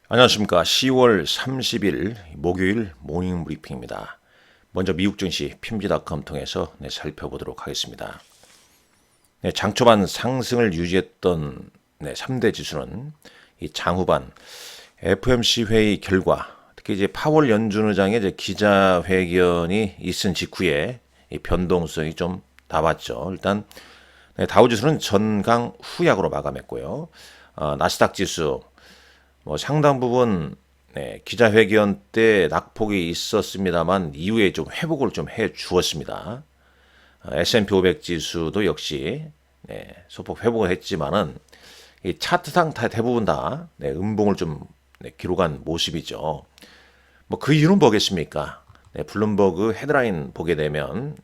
안녕하십니까. 10월 30일 목요일 모닝 브리핑입니다. 먼저 미국 증시 PMG.com 통해서 살펴보도록 하겠습니다. 장 초반 상승을 유지했던 3대 지수는 이 장후반 FOMC 회의 결과, 특히 이제 파월 연준 의장의 이제 기자회견이 있은 직후에 이 변동성이 좀 나왔죠. 일단 다우지수는 전강 후약으로 마감했고요. 나스닥 지수 상당 부분 기자회견 때 낙폭이 있었습니다만 이후에 좀 회복을 좀 해 주었습니다. S&P 500 지수도 역시 소폭 회복을 했지만은 이 차트상 다 대부분 다 음봉을 좀 기록한 모습이죠. 뭐 그 이유는 뭐겠습니까? 블룸버그 헤드라인 보게 되면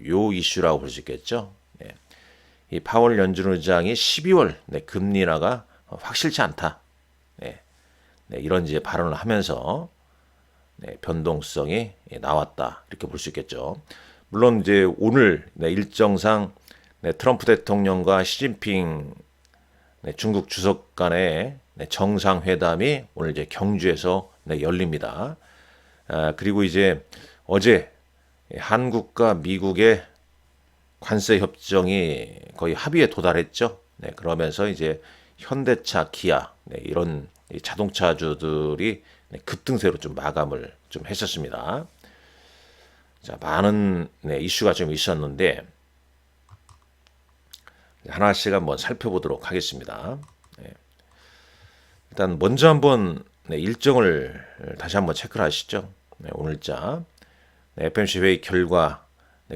요 이슈라고 볼 수 있겠죠. 이 파월 연준 의장이 12월 금리 인하가 확실치 않다. 이런 이제 발언을 하면서 변동성이 나왔다 이렇게 볼 수 있겠죠. 물론 이제 오늘 일정상 트럼프 대통령과 시진핑 중국 주석 간의 정상회담이 오늘 이제 경주에서 열립니다. 그리고 이제 어제 한국과 미국의 관세 협정이 거의 합의에 도달했죠. 그러면서 이제 현대차, 기아 이런 자동차주들이 급등세로 좀 마감을 좀 했었습니다. 자, 많은 이슈가 좀 있었는데 하나씩 한번 살펴보도록 하겠습니다. 일단 먼저 한번 일정을 다시 한번 체크를 하시죠. 오늘자 FOMC 회의 결과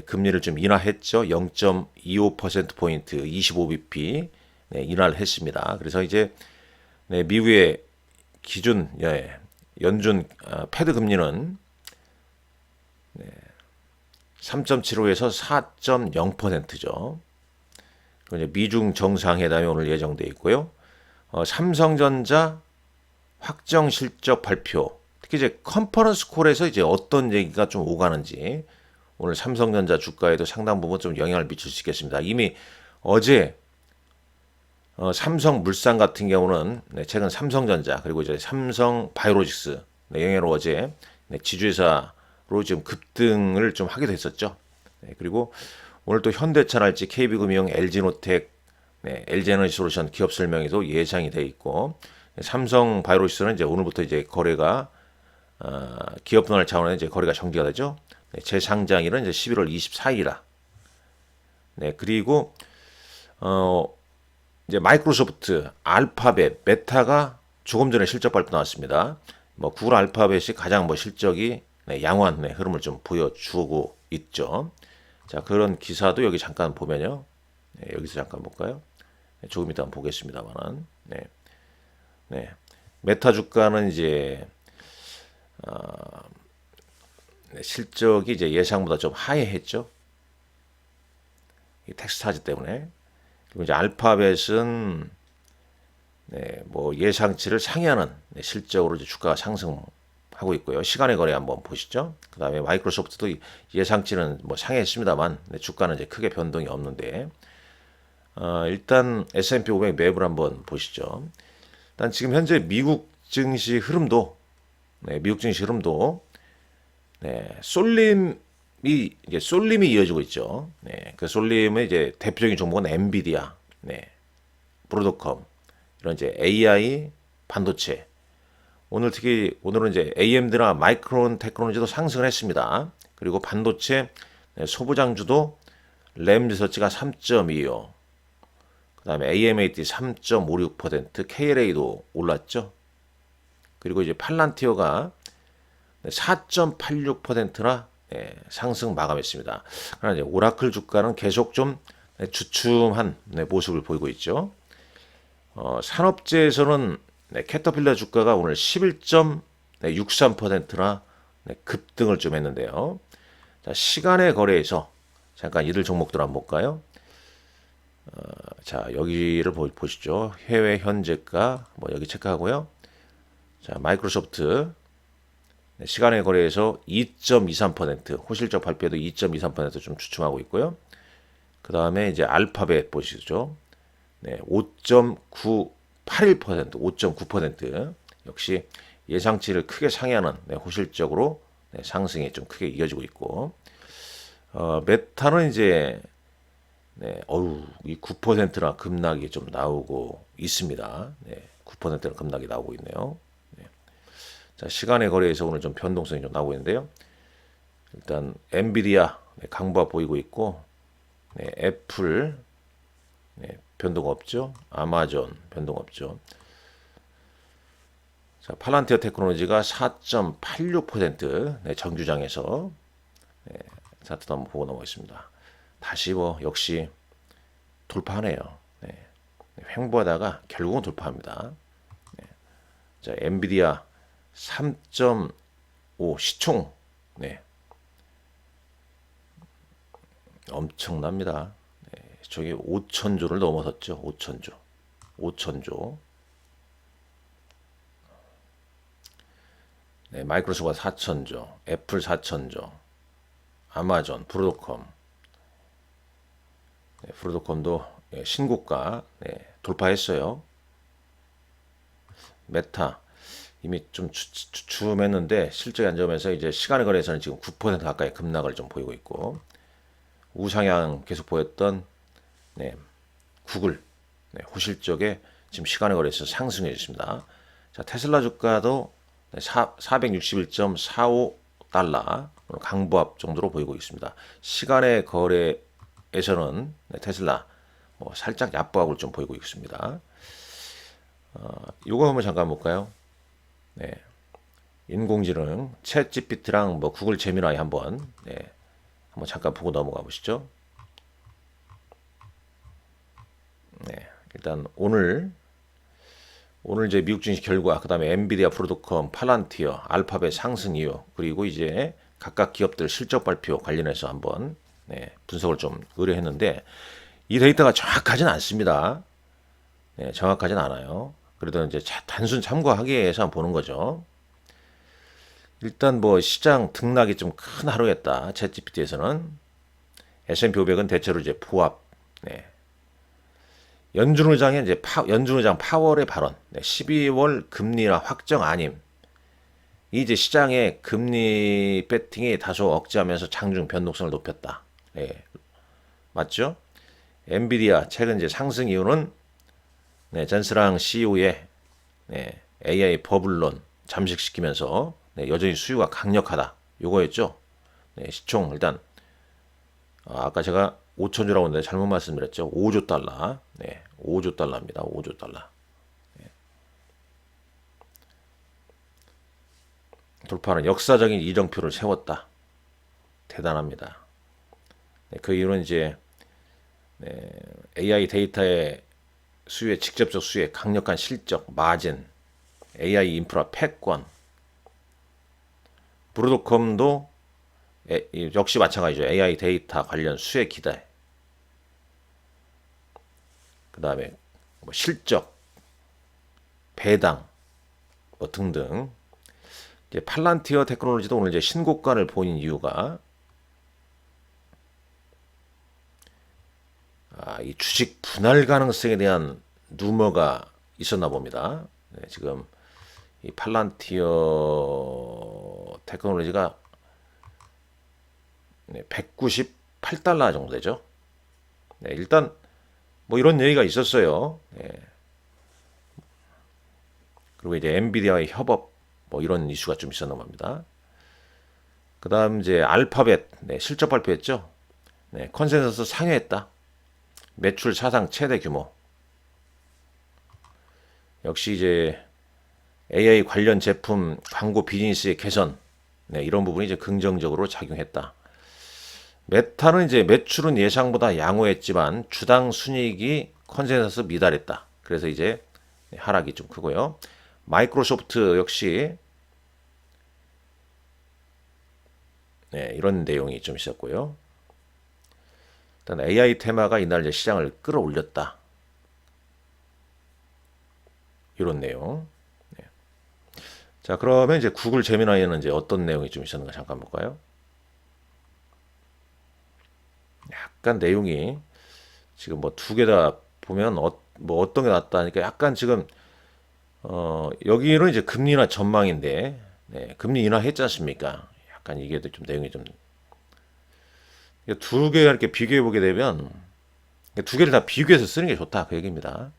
금리를 좀 인하했죠. 0.25%포인트 25bp 인하를 했습니다. 그래서 이제 미국의 기준 연준 패드 금리는 3.75에서 4.0%죠. 미중 정상회담이 오늘 예정돼 있고요. 삼성전자 확정 실적 발표, 특히 이제 컨퍼런스 콜에서 이제 어떤 얘기가 좀 오가는지 오늘 삼성전자 주가에도 상당 부분 좀 영향을 미칠 수 있겠습니다. 이미 어제 삼성물산 같은 경우는 최근 삼성전자 그리고 이제 삼성바이오로직스 영향으로 어제 지주회사로 좀 급등을 좀 하게 됐었죠. 그리고 오늘 또 현대차랄지 KB금융, LG노텍, LG에너지솔루션 기업 설명회도 예상이 돼 있고 삼성바이오로직스는 이제 오늘부터 이제 거래가 기업 분할 차원에서 이제 거래가 정지가 되죠. 재상장일은 이제 11월 24일이라. 그리고 이제 마이크로소프트, 알파벳, 메타가 조금 전에 실적 발표 나왔습니다. 뭐 구글 알파벳이 가장 실적이 양호한 흐름을 좀 보여주고 있죠. 자, 그런 기사도 여기 잠깐 보면요. 여기서 잠깐 볼까요? 조금 이따 보겠습니다만은. 메타 주가는 이제 실적이 이제 예상보다 좀 하회했죠. 이 텍스타즈 때문에. 그리고 이제 알파벳은 뭐 예상치를 상회하는 실적으로 이제 주가가 상승하고 있고요. 시간의 거래 한번 보시죠. 그 다음에 마이크로소프트도 예상치는 뭐 상회했습니다만 주가는 이제 크게 변동이 없는데 일단 S&P 500 맵을 한번 보시죠. 일단 지금 현재 미국 증시 흐름도 쏠림이 이어지고 있죠. 그 쏠림의 이제 대표적인 종목은 엔비디아, 브로드컴 이런 이제 AI 반도체. 오늘은 이제 AMD나 마이크론 테크놀로지도 상승을 했습니다. 그리고 반도체 소부장주도 램리서치가 3.25, 그다음에 AMAT 3.56%, KLA도 올랐죠. 그리고 이제 팔란티어가 4.86%나 상승 마감했습니다. 그러나 이제 오라클 주가는 계속 좀 주춤한 모습을 보이고 있죠. 산업재에서는 캐터필러 주가가 오늘 11.63%나 급등을 좀 했는데요. 자, 시간의 거래에서 잠깐 이들 종목들 한번 볼까요? 자, 여기를 보시죠. 해외 현재가 뭐 여기 체크하고요. 자, 마이크로소프트 시간의 거래에서 2.23%, 호실적 발표도 2.23%좀 주춤하고 있고요. 그 다음에 이제 알파벳 보시죠. 5.981%, 5.9% 역시 예상치를 크게 상회하는 호실적으로 상승이 좀 크게 이어지고 있고, 메타는 이제 이 9%나 급락이 좀 나오고 있습니다. 9%나 급락이 나오고 있네요. 자, 시간의 거래에서 오늘 좀 변동성이 좀 나오고 있는데요. 일단 엔비디아 강보가 보이고 있고, 애플 변동 없죠. 아마존 변동 없죠. 자, 팔란티어 테크놀로지가 4.86% 정주장에서 차트도 한번 보고 넘어가겠습니다. 다시 역시 돌파하네요. 횡보하다가 결국은 돌파합니다. 자, 엔비디아 3.5 시총 엄청납니다. 저기 5천조를 넘어섰죠. 5천조. 마이크로소프트가 4천조, 애플 4천조, 아마존, 브로드콤도 신고가 돌파했어요. 메타 이미 좀 주춤했는데 실적이 안 좋으면서 이제 시간의 거래에서는 지금 9% 가까이 급락을 좀 보이고 있고, 우상향 계속 보였던 구글 호실적에 지금 시간의 거래에서 상승해 있습니다. 자, 테슬라 주가도 461.45달러 강보합 정도로 보이고 있습니다. 시간의 거래에서는 테슬라 살짝 약보합을 좀 보이고 있습니다. 이거 한번 잠깐 볼까요? 인공지능 챗 GPT랑 구글 제미나이 한번 잠깐 보고 넘어가 보시죠. 일단 오늘 이제 미국 증시 결과, 그다음에 엔비디아, 브로드컴, 팔란티어, 알파벳 상승 이유, 그리고 이제 각각 기업들 실적 발표 관련해서 한번 분석을 좀 의뢰했는데, 이 데이터가 정확하진 않습니다. 정확하진 않아요. 그래도 이제 단순 참고하기 위해서 한번 보는 거죠. 일단 시장 등락이 좀 큰 하루였다. 챗 GPT에서는 S&P 500은 대체로 이제 보합. 연준 의장의 이제 연준 의장 파월의 발언, 12월 금리나 확정 아님. 이 이제 시장의 금리 배팅이 다소 억제하면서 장중 변동성을 높였다. 맞죠? 엔비디아 최근 이제 상승 이유는 젠스랑 CEO의 AI 버블론 잠식시키면서 여전히 수요가 강력하다. 요거였죠. 시총 일단 아까 제가 5천조라고 했는데 잘못 말씀드렸죠. 5조 달러. 5조 달러입니다. 5조 달러. 돌파는 역사적인 이정표를 세웠다. 대단합니다. 그 이유는 이제 AI 데이터의 수요에 직접적 수요에 강력한 실적, 마진, AI 인프라 패권, 브로드컴도 역시 마찬가지죠. AI 데이터 관련 수혜 기대, 그 다음에 실적, 배당 등등. 이제 팔란티어 테크놀로지도 오늘 이제 신고가를 보인 이유가 이 주식 분할 가능성에 대한 루머가 있었나 봅니다. 지금 이 팔란티어 테크놀로지가 198달러 정도 되죠. 일단 이런 얘기가 있었어요. 그리고 이제 엔비디아의 협업 이런 이슈가 좀 있었나 봅니다. 그다음 이제 알파벳 실적 발표했죠. 컨센서스 상회했다. 매출 사상 최대 규모. 역시 이제 AI 관련 제품 광고 비즈니스의 개선, 이런 부분이 이제 긍정적으로 작용했다. 메타는 이제 매출은 예상보다 양호했지만 주당 순이익이 컨센서스 미달했다. 그래서 이제 하락이 좀 크고요. 마이크로소프트 역시 이런 내용이 좀 있었고요. 일단 AI 테마가 이날 이제 시장을 끌어올렸다. 이런 내용. 자, 그러면 이제 구글 제미나이에는 이제 어떤 내용이 좀 있었는가 잠깐 볼까요? 약간 내용이 지금 두 개 다 보면 어떤 게 낫다 하니까 약간 지금 여기는 이제 금리 인하 전망인데, 네, 금리 인하했지 않습니까? 약간 이게 좀 내용이 좀 두 개 이렇게 비교해 보게 되면 두 개를 다 비교해서 쓰는 게 좋다 그 얘기입니다.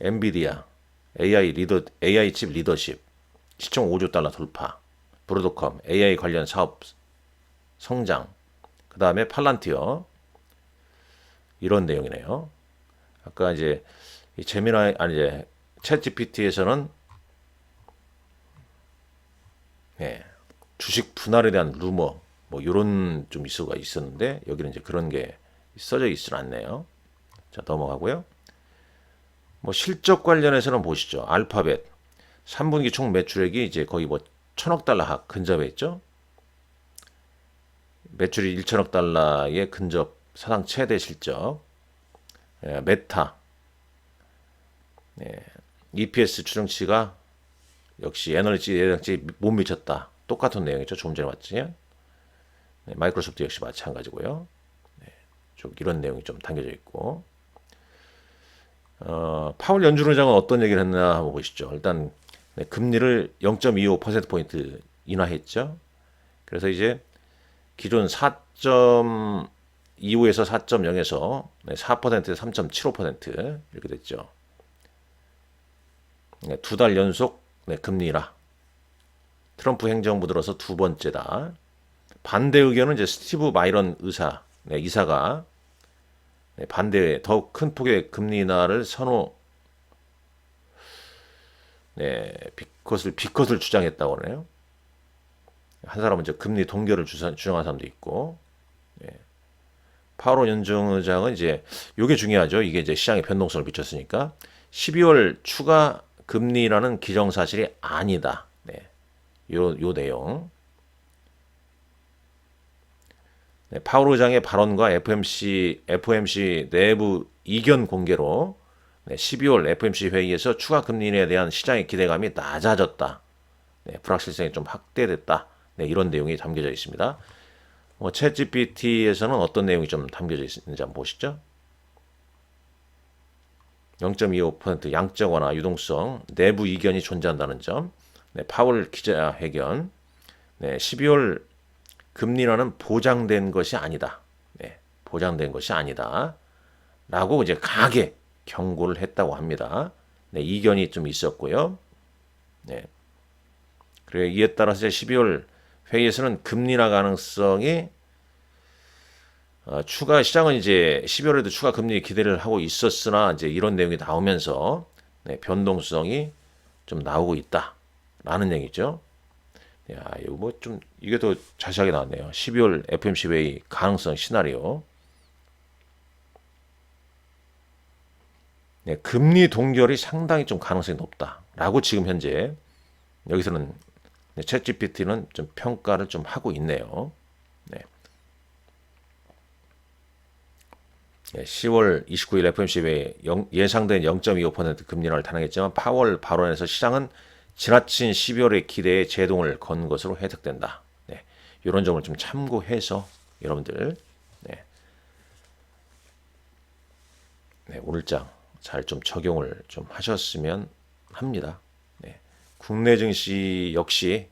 엔비디아 AI 칩 리더십 시총 5조 달러 돌파, 브로드컴 AI 관련 사업 성장, 그 다음에 팔란티어 이런 내용이네요. 아까 이제 이 제미나이 아니 이제 챗 GPT에서는 예, 주식 분할에 대한 루머 뭐 이런 좀 이슈가 있었는데 여기는 이제 그런 게 써져 있진 않네요. 자 넘어가고요. 뭐 실적 관련해서는 보시죠. 알파벳 3분기 총 매출액이 이제 거의 뭐 1,000억 달러 근접해 있죠. 매출이 1,000억 달러에 근접 사상 최대 실적. 예, 메타 예, EPS 추정치가 역시 에너지 예상치 못 미쳤다. 똑같은 내용이죠. 조금 전에 봤지. 네, 마이크로소프트 역시 마찬가지고요. 네, 좀 이런 내용이 좀 담겨져 있고. 파월 연준 의장은 어떤 얘기를 했나 한번 보시죠. 일단 네, 금리를 0.25%포인트 인하했죠. 그래서 이제 기존 4.25에서 4.0에서 4%에서 3.75% 이렇게 됐죠. 네, 두 달 연속 네, 금리 인하. 트럼프 행정부 들어서 두 번째다. 반대 의견은 이제 스티브 마이런 이사가 반대 더욱 큰 폭의 금리 인하를 비컷을 주장했다고 하네요. 한 사람은 이제 금리 동결을 주장한 사람도 있고, 파월 연준 의장은 이제 이게 중요하죠. 이게 이제 시장에 변동성을 미쳤으니까 12월 추가 금리라는 기정사실이 아니다. 네, 요 내용. 네, 파월 의장의 발언과 FOMC 내부 이견 공개로 12월 FOMC 회의에서 추가 금리 인하에 대한 시장의 기대감이 낮아졌다. 네, 불확실성이 좀 확대됐다. 네, 이런 내용이 담겨져 있습니다. 챗 GPT에서는 어떤 내용이 좀 담겨져 있는지 한번 보시죠. 0.25% 양적 완화 유동성 내부 이견이 존재한다는 점. 네, 파월 기자회견. 네, 12월 금리라는 보장된 것이 아니다. 네, 보장된 것이 아니다. 라고 이제 강하게 경고를 했다고 합니다. 네, 이견이 좀 있었고요. 네. 그리고 이에 따라서 12월 회의에서는 금리 인하 가능성이 시장은 이제 12월에도 추가 금리 기대를 하고 있었으나 이제 이런 내용이 나오면서 네, 변동성이 좀 나오고 있다라는 얘기죠. 야, 이거 뭐 좀 이게 더 자세하게 나왔네요. 12월 FOMC 회의 가능성 시나리오. 네, 금리 동결이 상당히 좀 가능성이 높다라고 지금 현재 여기서는 챗 GPT는 좀 평가를 좀 하고 있네요. 네. 네, 10월 29일 FOMC 회의 예상된 0.25% 금리 인하를 단행했지만 파월 발언에서 시장은 지나친 12월의 기대에 제동을 건 것으로 해석된다. 네, 이런 점을 좀 참고해서 여러분들 오늘장 잘 좀 적용을 좀 하셨으면 합니다. 네, 국내 증시 역시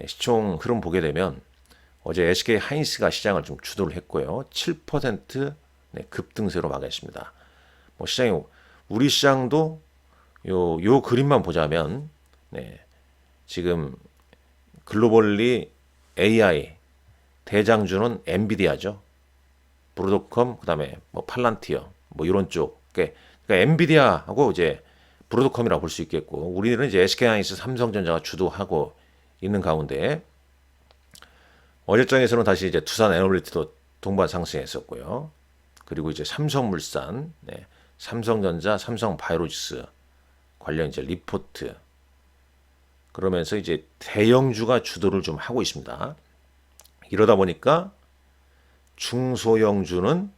시총 흐름 보게 되면 어제 SK 하이닉스가 시장을 좀 주도를 했고요. 7% 급등세로 마감했습니다. 뭐 시장이 우리 시장도 요 그림만 보자면 지금 글로벌리 AI 대장주는 엔비디아죠. 브로드컴 그다음에 뭐 팔란티어 뭐 이런 쪽. 그러니까 엔비디아하고 이제 브로드컴이라고 볼 수 있겠고 우리는 이제 SK하이닉스, 삼성전자가 주도하고 있는 가운데 어제장에서는 다시 이제 두산 에너빌리티도 동반 상승했었고요. 그리고 이제 삼성물산, 삼성전자, 삼성바이오로직스 관련 이제 리포트 그러면서 이제 대형주가 주도를 좀 하고 있습니다. 이러다 보니까 중소형주는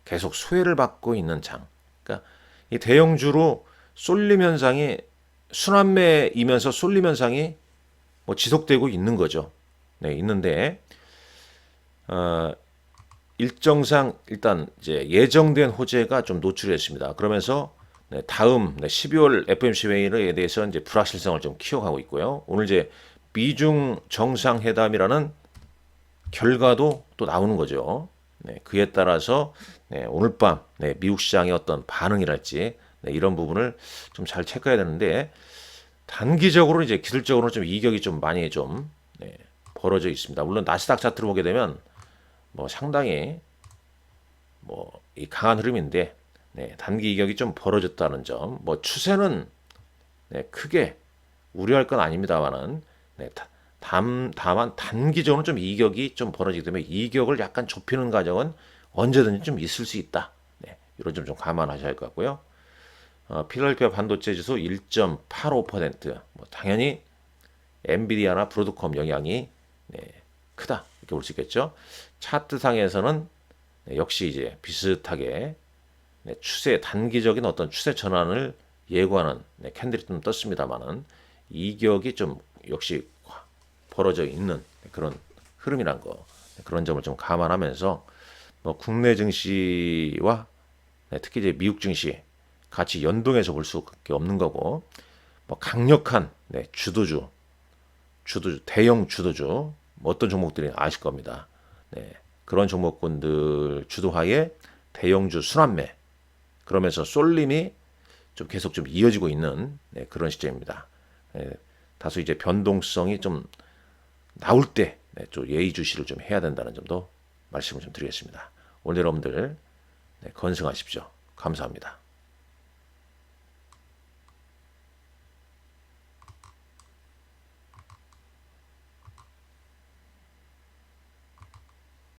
계속 소외를 받고 있는 장. 그러니까 이 대형주로 쏠림 현상이 순환매이면서 쏠림 현상이 뭐 지속되고 있는 거죠. 네, 있는데 일정상 일단 이제 예정된 호재가 좀 노출했습니다. 그러면서 다음 12월 FOMC 회의에 대해서 이제 불확실성을 좀 키워가고 있고요. 오늘 이제 미중 정상회담이라는 결과도 또 나오는 거죠. 그에 따라서 오늘 밤 미국 시장의 어떤 반응이랄지 이런 부분을 좀 잘 체크해야 되는데 단기적으로 이제 기술적으로 좀 이격이 좀 많이 좀 벌어져 있습니다. 물론 나스닥 차트를 보게 되면 뭐 상당히 뭐 이 강한 흐름인데 단기 이격이 좀 벌어졌다는 점, 뭐 추세는 크게 우려할 건 아닙니다만은 다만 단기적으로 좀 이격이 좀 벌어지기 때문에 이격을 약간 좁히는 과정은 언제든지 좀 있을 수 있다. 이런 점 좀 감안하셔야 할 것 같고요. 필라델피아 반도체 지수 1.85%. 뭐 당연히 엔비디아나 브로드컴 영향이 크다 이렇게 볼 수 있겠죠. 차트상에서는 역시 이제 비슷하게 추세 단기적인 어떤 추세 전환을 예고하는 캔들이 좀 떴습니다만은 이격이 좀 역시 벌어져 있는 그런 흐름이란 거 그런 점을 좀 감안하면서 뭐 국내 증시와 특히 이제 미국 증시 같이 연동해서 볼 수밖에 없는 거고 뭐 강력한 주도주 대형 주도주 뭐 어떤 종목들이 아실 겁니다. 그런 종목군들 주도하에 대형주 순환매 그러면서 쏠림이 좀 계속 좀 이어지고 있는 그런 시점입니다. 다소 이제 변동성이 좀 나올 때 좀 예의주시를 좀 해야 된다는 점도 말씀을 좀 드리겠습니다. 오늘 여러분들 건승하십시오. 감사합니다.